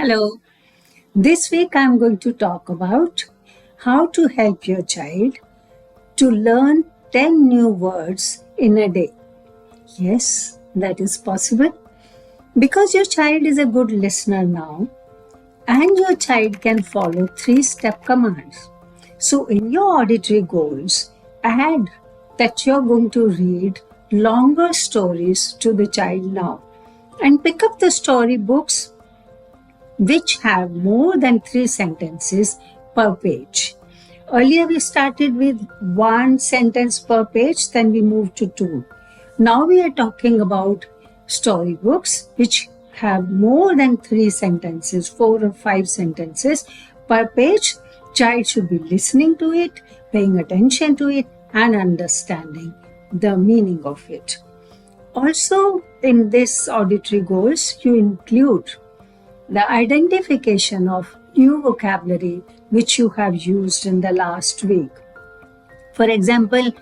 Hello. This week I'm going to talk about how to help your child to learn 10 new words in a day. Yes, that is possible because your child is a good listener now and your child can follow 3-step commands. So in your auditory goals, add that you're going to read longer stories to the child now and pick up the story books which have more than 3 sentences per page. Earlier we started with 1 sentence per page, then we moved to 2. Now we are talking about storybooks which have more than 3 sentences, 4 or 5 sentences per page. Child should be listening to it, paying attention to it and understanding the meaning of it. Also in this auditory goals, you include the identification of new vocabulary which you have used in the last week. For example,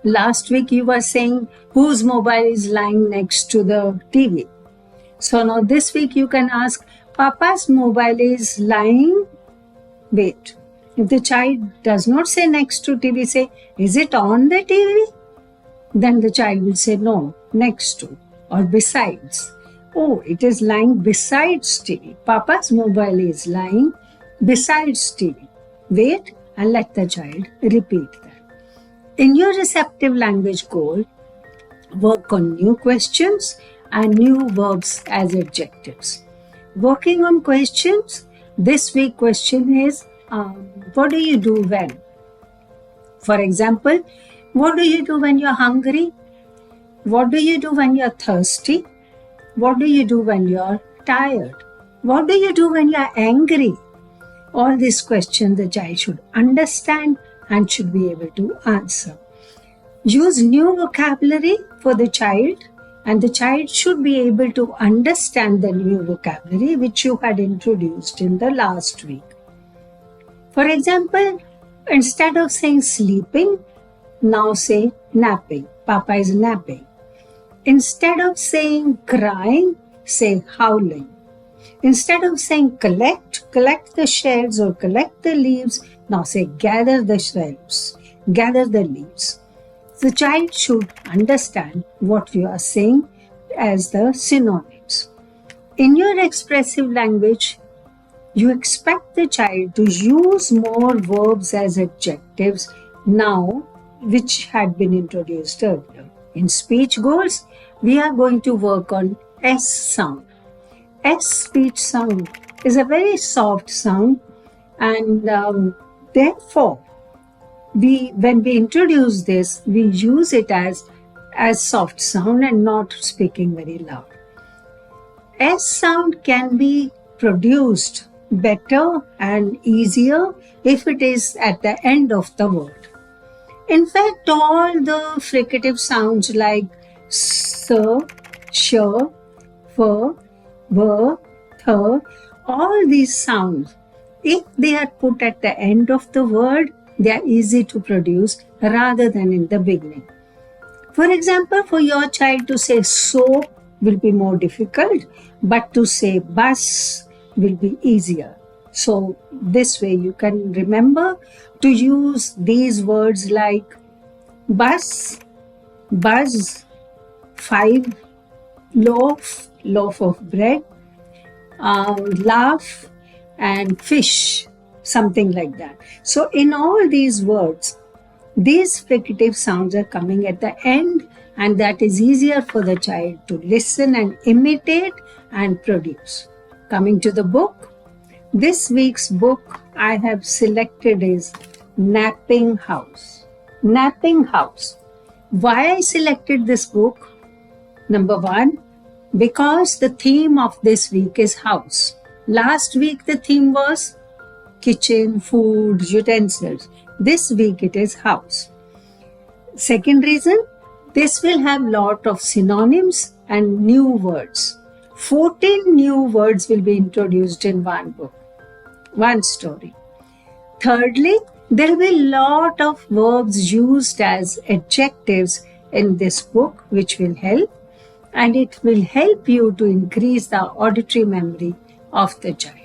last week you were saying whose mobile is lying next to the TV. So now this week you can ask, Papa's mobile is lying. Wait. If the child does not say next to TV, say, is it on the TV? Then the child will say no, next to or besides. Oh, it is lying besides TV. Papa's mobile is lying besides TV. Wait and let the child repeat that. In your receptive language goal, work on new questions and new verbs as adjectives. Working on questions, this week question is, what do you do when? For example, what do you do when you're hungry? What do you do when you're thirsty? What do you do when you're tired? What do you do when you're angry? All these questions the child should understand and should be able to answer. Use new vocabulary for the child and the child should be able to understand the new vocabulary which you had introduced in the last week. For example, instead of saying sleeping, now say napping. Papa is napping. Instead of saying crying, say howling. Instead of saying collect the shells or collect the leaves, now say gather the shells, gather the leaves. The child should understand what you are saying as the synonyms. In your expressive language, you expect the child to use more verbs as adjectives now, which had been introduced earlier. In speech goals, we are going to work on S sound. S speech sound is a very soft sound and therefore when we introduce this, we use it as soft sound and not speaking very loud. S sound can be produced better and easier if it is at the end of the word. In fact, all the fricative sounds like sir, sure, fur, ver, thir, all these sounds, if they are put at the end of the word, they are easy to produce rather than in the beginning. For example, for your child to say soap will be more difficult, but to say bus will be easier. So this way you can remember to use these words like bus, buzz, 5, loaf of bread, laugh and fish, something like that. So in all these words, these fricative sounds are coming at the end and that is easier for the child to listen and imitate and produce. Coming to the book, this week's book I have selected is Napping House. Napping House. Why I selected this book? Number 1, because the theme of this week is house. Last week the theme was kitchen, food, utensils. This week it is house. Second reason, this will have lot of synonyms and new words. 14 new words will be introduced in one book, one story. Thirdly, there will be lot of verbs used as adjectives in this book which will help, and it will help you to increase the auditory memory of the child.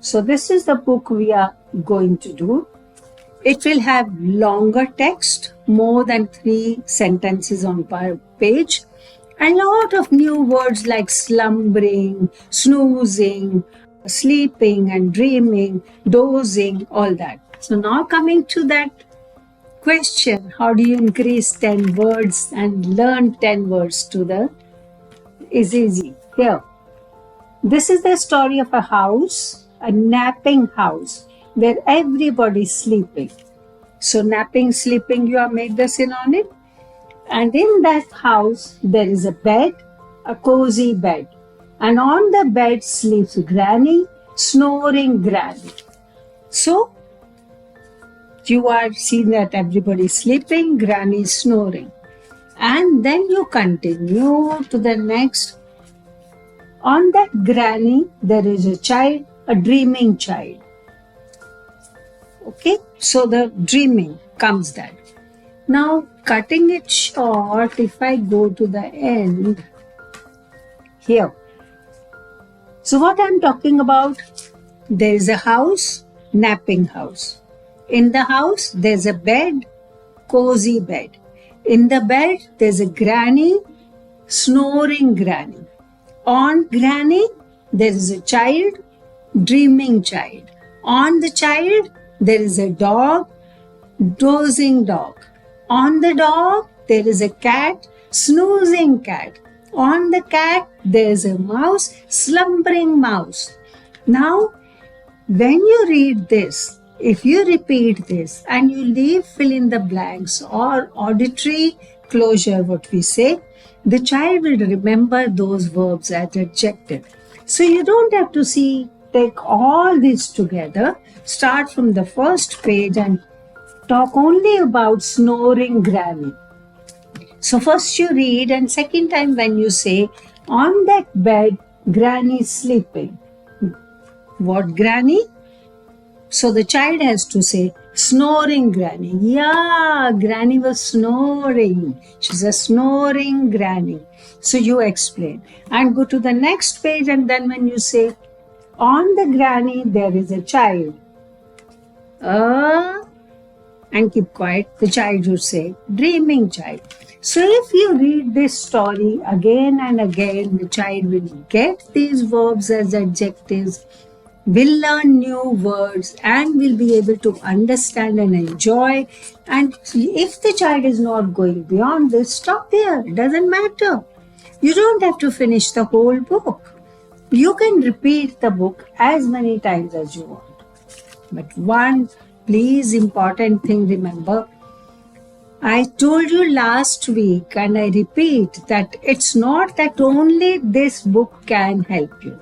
So this is the book we are going to do. It will have longer text, more than 3 sentences on per page, and a lot of new words like slumbering, snoozing, sleeping and dreaming, dozing, all that. So now coming to that question, how do you increase 10 words and learn 10 words to the is easy. Here, this is the story of a house, a napping house, where everybody's sleeping. So napping, sleeping, you have made the synonym. And in that house, there is a bed, a cozy bed. And on the bed sleeps Granny, snoring Granny. So, you are seeing that everybody is sleeping, Granny is snoring. And then you continue to the next. On that Granny, there is a child, a dreaming child. Okay, so the dreaming comes that. Now, cutting it short, if I go to the end, here. So what I'm talking about, there is a house, napping house. In the house, there's a bed, cozy bed. In the bed, there's a Granny, snoring Granny. On Granny, there is a child, dreaming child. On the child, there is a dog, dozing dog. On the dog, there is a cat, snoozing cat. On the cat, there is a mouse, slumbering mouse. Now, when you read this, if you repeat this and you leave fill in the blanks or auditory closure, what we say, the child will remember those verbs as adjective. So you don't have to take all this together, start from the first page and talk only about snoring Granny. So first you read and second time when you say, on that bed, Granny is sleeping. What Granny? So the child has to say, snoring Granny. Yeah, Granny was snoring. She's a snoring Granny. So you explain. And go to the next page and then when you say, on the Granny, there is a child. And keep quiet, the child would say, dreaming child. So if you read this story again and again, the child will get these verbs as adjectives, will learn new words and will be able to understand and enjoy. And if the child is not going beyond this, stop there. It doesn't matter. You don't have to finish the whole book. You can repeat the book as many times as you want. But one please important thing remember, I told you last week and I repeat that it's not that only this book can help you.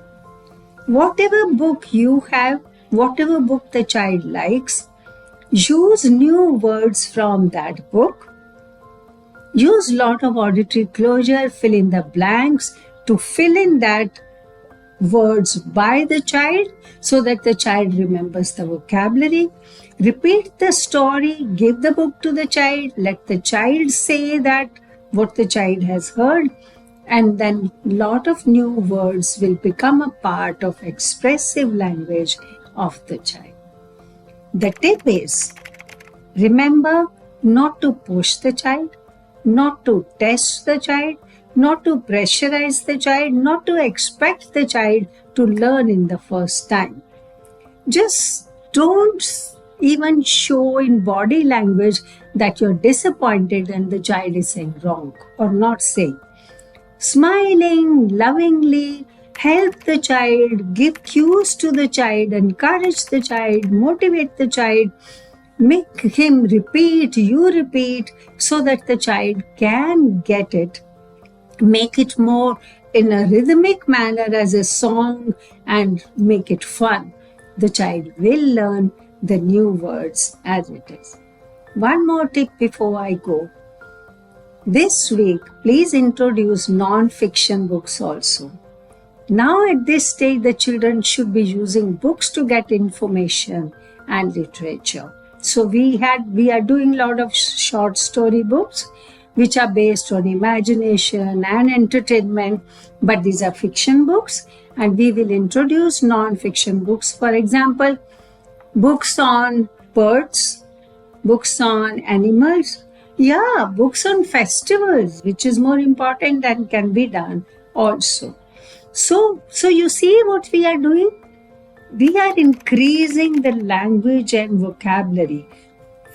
Whatever book you have, whatever book the child likes, use new words from that book. Use lot of auditory closure, fill in the blanks to fill in that words by the child so that the child remembers the vocabulary. Repeat the story, give the book to the child, let the child say that what the child has heard, and then lot of new words will become a part of expressive language of the child. The tip is, remember not to push the child, not to test the child, not to pressurize the child, not to expect the child to learn in the first time. Just don't even show in body language that you're disappointed and the child is saying wrong or not saying. Smiling lovingly, help the child, give cues to the child, encourage the child, motivate the child, make him repeat, you repeat, so that the child can get it. Make it more in a rhythmic manner as a song and make it fun. The child will learn the new words as it is. One more tip before I go. This week, please introduce non-fiction books also. Now at this stage, the children should be using books to get information and literature. So we are doing a lot of short story books, which are based on imagination and entertainment, but these are fiction books, and we will introduce non-fiction books. For example, books on birds, books on animals, yeah, books on festivals, which is more important and can be done also. So you see what we are doing? We are increasing the language and vocabulary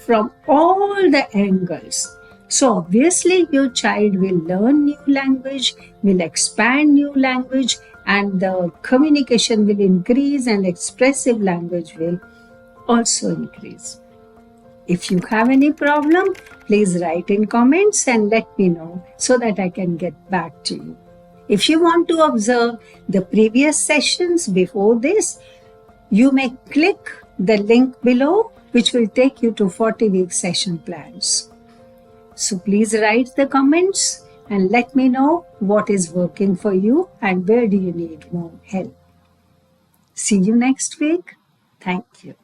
from all the angles. So obviously your child will learn new language, will expand new language, and the communication will increase and expressive language will also increase. If you have any problem, please write in comments and let me know so that I can get back to you. If you want to observe the previous sessions before this, you may click the link below, which will take you to 40-week session plans. So please write the comments and let me know what is working for you and where do you need more help. See you next week. Thank you.